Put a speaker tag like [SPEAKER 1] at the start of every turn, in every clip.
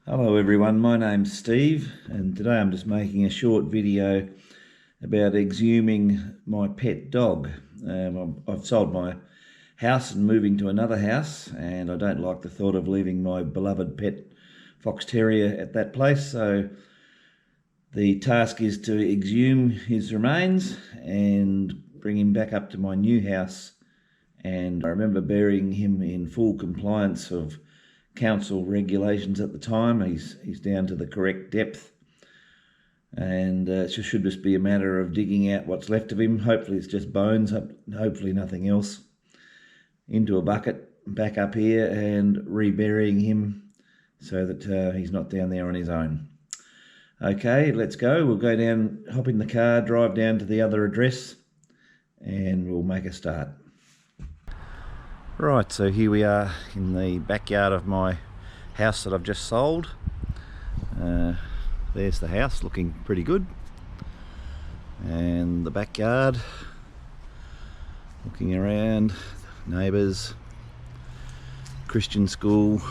[SPEAKER 1] Hello everyone, my name's Steve and today I'm just making a short video about exhuming my pet dog. I've sold my house and moving to another house, and I don't like the thought of leaving my beloved pet fox terrier at that place, so the task is to exhume his remains and bring him back up to my new house. And I remember burying him in full compliance of council regulations at the time. He's down to the correct depth, and it should just be a matter of digging out what's left of him. Hopefully it's just bones, hopefully nothing else, into a bucket back up here and reburying him so that he's not down there on his own. Okay, let's go. We'll go down, hop in the car, drive down to the other address, and we'll make a start. Right, so here we are in the backyard of my house that I've just sold. There's the house, looking pretty good. And the backyard, looking around, neighbours, Christian school,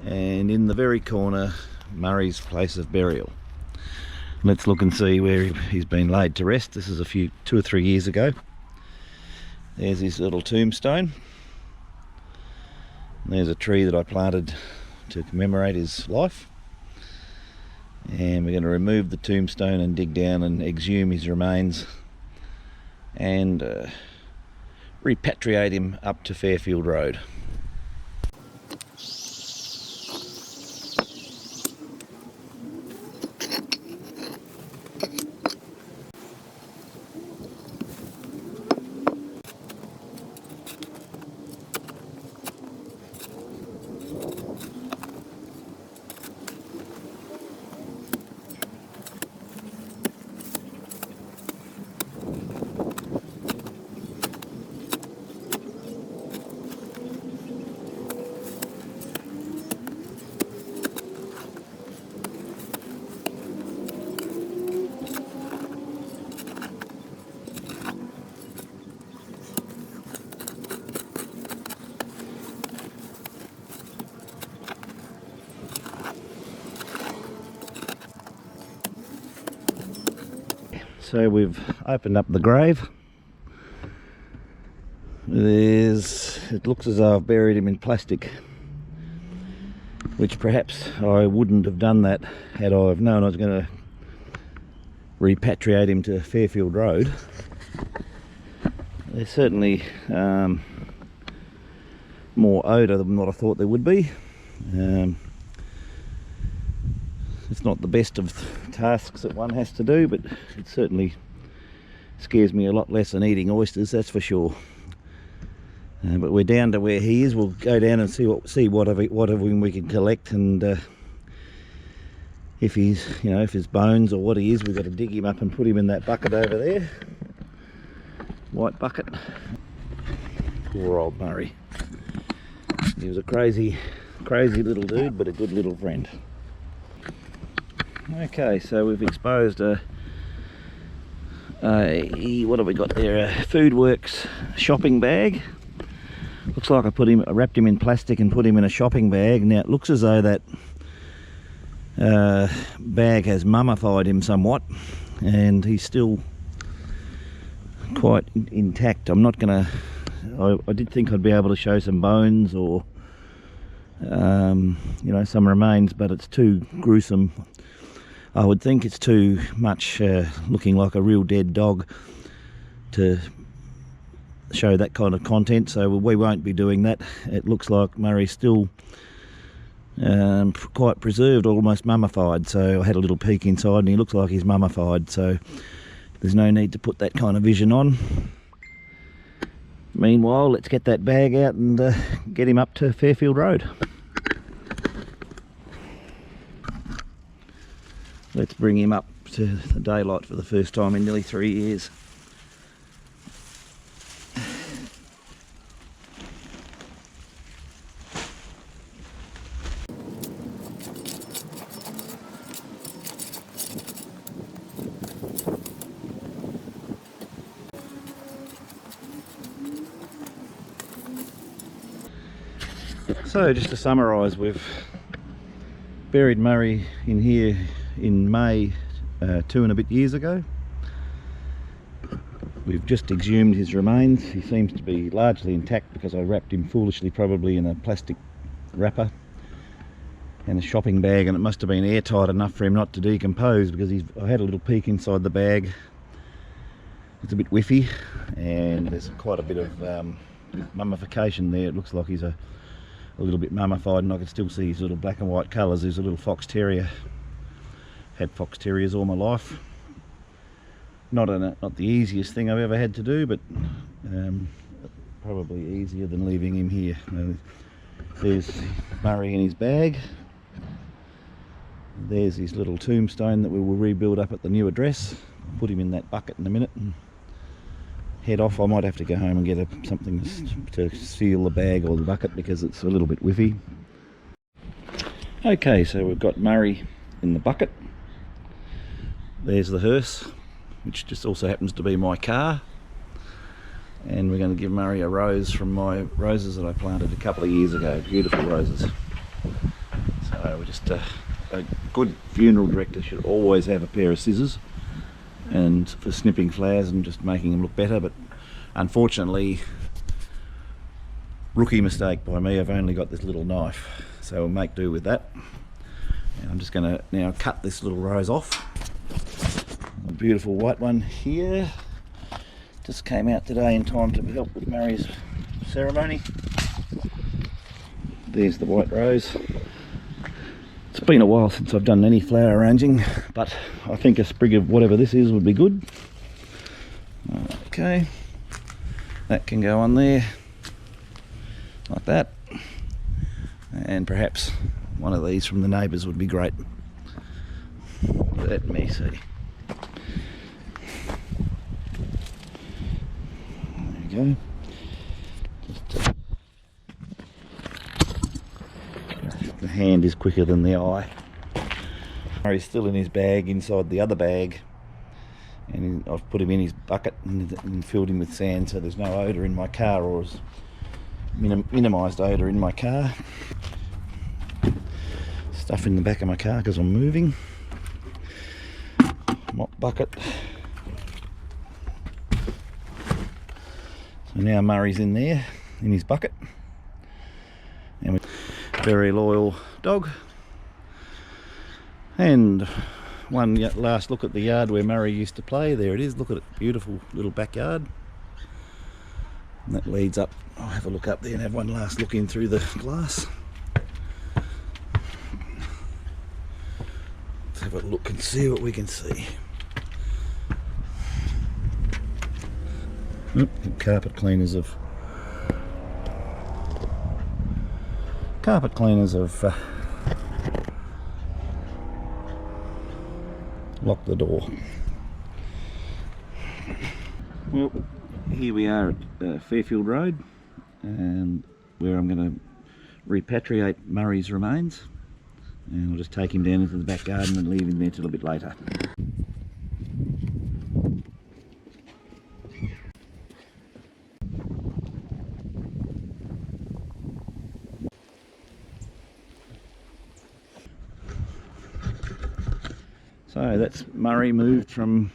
[SPEAKER 1] and in the very corner, Murray's place of burial. Let's look and see where he's been laid to rest. This is 2 or 3 years ago. There's his little tombstone. There's a tree that I planted to commemorate his life. And we're going to remove the tombstone and dig down and exhume his remains and repatriate him up to Fairfield Road. So we've opened up the grave. It looks as though I've buried him in plastic, which perhaps I wouldn't have done that had I have known I was going to repatriate him to Fairfield Road. There's certainly more odour than what I thought there would be. It's not the best of tasks that one has to do, but it certainly scares me a lot less than eating oysters, that's for sure. But we're down to where he is. We'll go down and see what of him we can collect, and if his bones or what he is, we've got to dig him up and put him in that bucket over there, white bucket. Poor old Murray. He was a crazy little dude, but a good little friend. Okay, so we've exposed what have we got there? A Foodworks shopping bag. Looks like I wrapped him in plastic and put him in a shopping bag. Now it looks as though that bag has mummified him somewhat, and he's still quite intact. I'm not gonna. I did think I'd be able to show some bones or some remains, but it's too gruesome. I would think it's too much looking like a real dead dog to show that kind of content, so we won't be doing that. It looks like Murray's still quite preserved, almost mummified, so I had a little peek inside and he looks like he's mummified, so there's no need to put that kind of vision on. Meanwhile, let's get that bag out and get him up to Fairfield Road. Let's bring him up to the daylight for the first time in nearly 3 years. So just to summarise, we've Buried Murray in here in May 2 and a bit years ago. We've just exhumed his remains. He seems to be largely intact because I wrapped him foolishly probably in a plastic wrapper and a shopping bag, and it must have been airtight enough for him not to decompose, because I had a little peek inside the bag. It's a bit whiffy and there's quite a bit of mummification there. It looks like he's a little bit mummified, and I can still see his little black and white colours. He's a little fox terrier. Had fox terriers all my life. Not the easiest thing I've ever had to do, but probably easier than leaving him here. There's Murray in his bag. There's his little tombstone that we will rebuild up at the new address. I'll put him in that bucket in a minute and head off. I might have to go home and get something to seal the bag or the bucket because it's a little bit whiffy. Okay, so we've got Murray in the bucket. There's the hearse, which just also happens to be my car, and we're going to give Murray a rose from my roses that I planted a couple of years ago. Beautiful roses. So we're just a good funeral director should always have a pair of scissors, and for snipping flowers and just making them look better, but unfortunately, rookie mistake by me, I've only got this little knife, so we'll make do with that. And I'm just going to now cut this little rose off. A beautiful white one here. Just came out today in time to help with Murray's ceremony. There's the white rose. It's been a while since I've done any flower arranging, but I think a sprig of whatever this is would be good. Okay, that can go on there like that, and perhaps one of these from the neighbours would be great. Let me see. There we go. The hand is quicker than the eye. He's still in his bag inside the other bag, and I've put him in his bucket and filled him with sand, so there's no odour in my car, or minimised odour in my car. Stuff in the back of my car because I'm moving. Mop bucket. So now Murray's in there in his bucket, and very loyal dog. And one last look at the yard where Murray used to play. There it is, look at it, beautiful little backyard. And that leads up, I'll have a look up there and have one last look in through the glass. Let's have a look and see what we can see. Carpet cleaners have locked the door. Well, here we are at Fairfield Road, and where I'm going to repatriate Murray's remains, and I'll just take him down into the back garden and leave him there till a bit later. So that's Murray moved from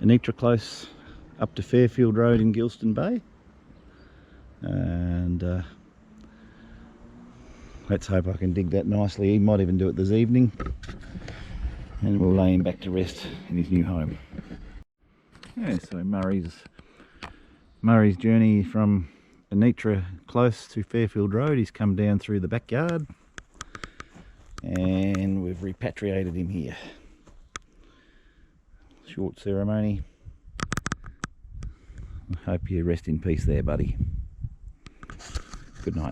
[SPEAKER 1] Anitra Close up to Fairfield Road in Gilston Bay, and let's hope I can dig that nicely. He might even do it this evening, and we'll lay him back to rest in his new home. Yeah, so Murray's journey from Anitra Close to Fairfield Road, he's come down through the backyard, and we've repatriated him here. Short ceremony. I hope you rest in peace there, buddy. Good night.